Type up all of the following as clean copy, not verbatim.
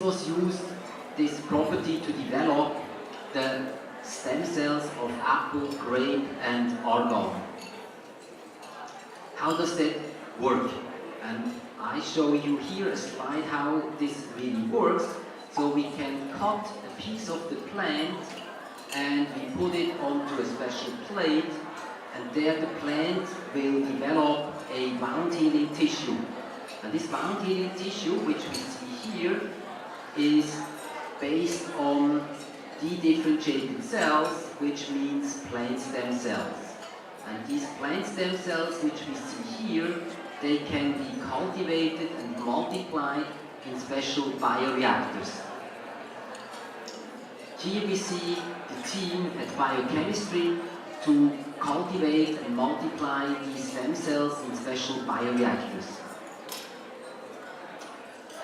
was used this property to develop the stem cells of apple, grape and argan. How does that work? And I show you here a slide how this really works. So we can cut a piece of the plant and we put it onto a special plate, and there the plant will develop a wound healing tissue. And this wound healing tissue, which we see here, is based on dedifferentiated cells, which means plant stem cells. And these plant stem cells, which we see here, they can be cultivated and multiplied in special bioreactors. Here we see the team at biochemistry to cultivate and multiply these stem cells in special bioreactors.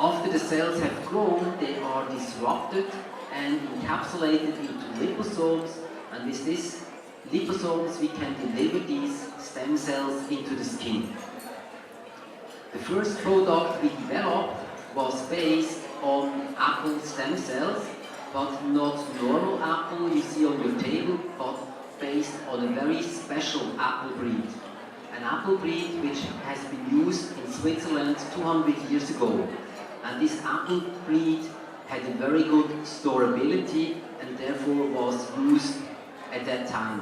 After the cells have grown, they are disrupted and encapsulated into liposomes, and with these liposomes we can deliver these stem cells into the skin. The first product we developed was based on apple stem cells, but not normal apple you see on your table, but based on a very special apple breed. An apple breed which has been used in Switzerland 200 years ago. And this apple breed had a very good storability and therefore was used at that time.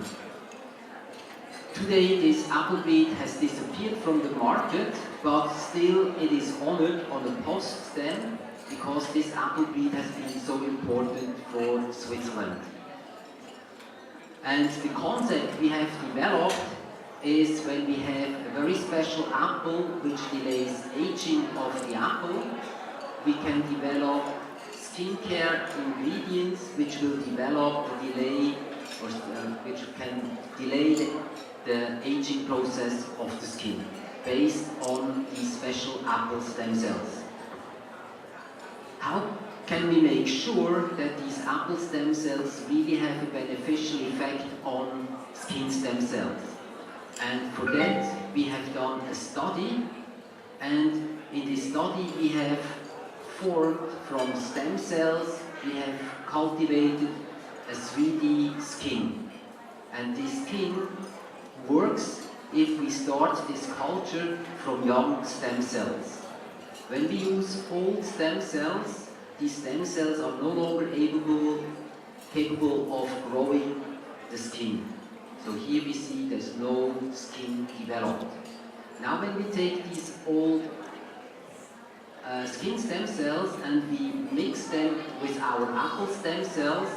Today this apple breed has disappeared from the market, but still it is honored on a post stem because this apple breed has been so important for Switzerland. And the concept we have developed is when we have a very special apple which delays aging of the apple, we can develop skincare ingredients which will develop the delay or which can delay the aging process of the skin based on these special apple stem cells. How can we make sure that these apple stem cells really have a beneficial effect on skin stem cells? And for that we have done a study, and in this study we have formed from stem cells, we have cultivated a 3D skin. And this skin works if we start this culture from young stem cells. When we use old stem cells, these stem cells are no longer capable of growing the skin. So here we see there's no skin developed. Now when we take these old skin stem cells and we mix them with our apple stem cells,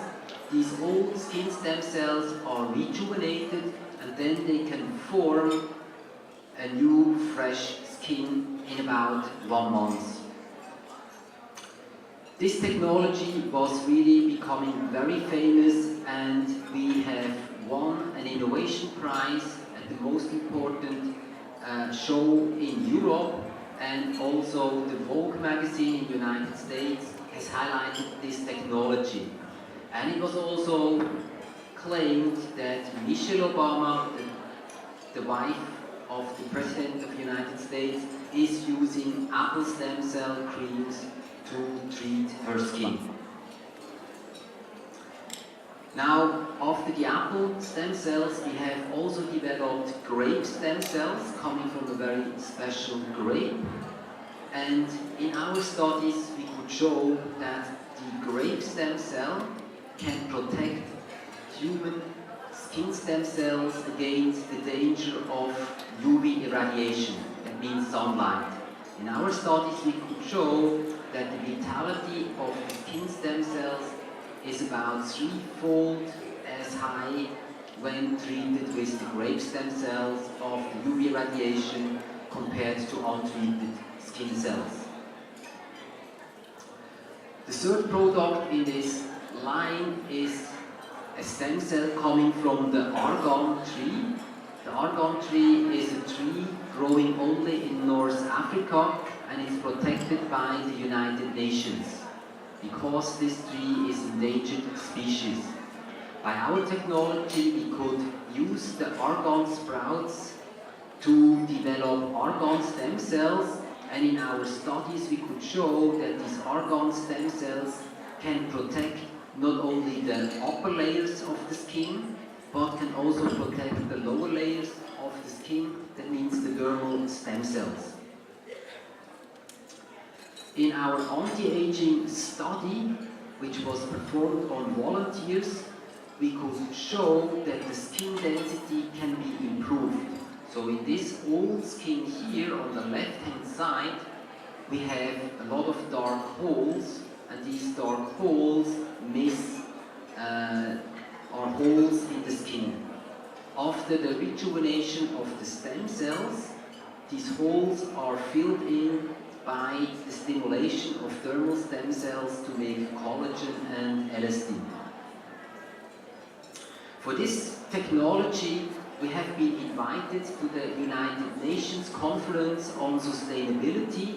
these old skin stem cells are rejuvenated and then they can form a new fresh skin in about 1 month. This technology was really becoming very famous, and we have won an innovation prize at the most important show in Europe, and also the Vogue magazine in the United States has highlighted this technology. And it was also claimed that Michelle Obama, the wife of the President of the United States, is using apple stem cell creams to treat her skin. Now, after the apple stem cells, we have also developed grape stem cells coming from a very special grape. And in our studies, we could show that the grape stem cell can protect human skin stem cells against the danger of UV irradiation, that means sunlight. In our studies, we could show that the vitality of the skin stem cells is about 3-fold as high when treated with the grape stem cells of the UV radiation compared to untreated skin cells. The third product in this line is a stem cell coming from the argan tree. The argan tree is a tree growing only in North Africa and is protected by the United Nations because this tree is endangered species. By our technology we could use the argan sprouts to develop argan stem cells And in our studies we could show that these argon stem cells can protect not only the upper layers of the skin, but can also protect the lower layers of the skin, that means the dermal stem cells. In our anti-aging study, which was performed on volunteers, we could show that the skin density can be improved. So in this old skin here on the left-hand side, we have a lot of dark holes, and these dark holes are holes in the skin. After the rejuvenation of the stem cells, these holes are filled in by the stimulation of dermal stem cells to make collagen and elastin. For this technology, we have been invited to the United Nations Conference on Sustainability,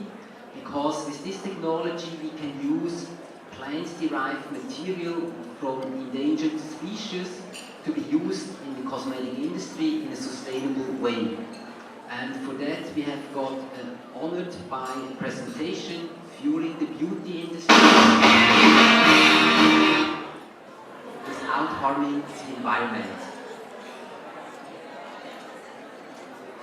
because with this technology we can use plant-derived material from endangered species to be used in the cosmetic industry in a sustainable way. And for that we have got honored by a presentation fueling the beauty industry without harming the environment.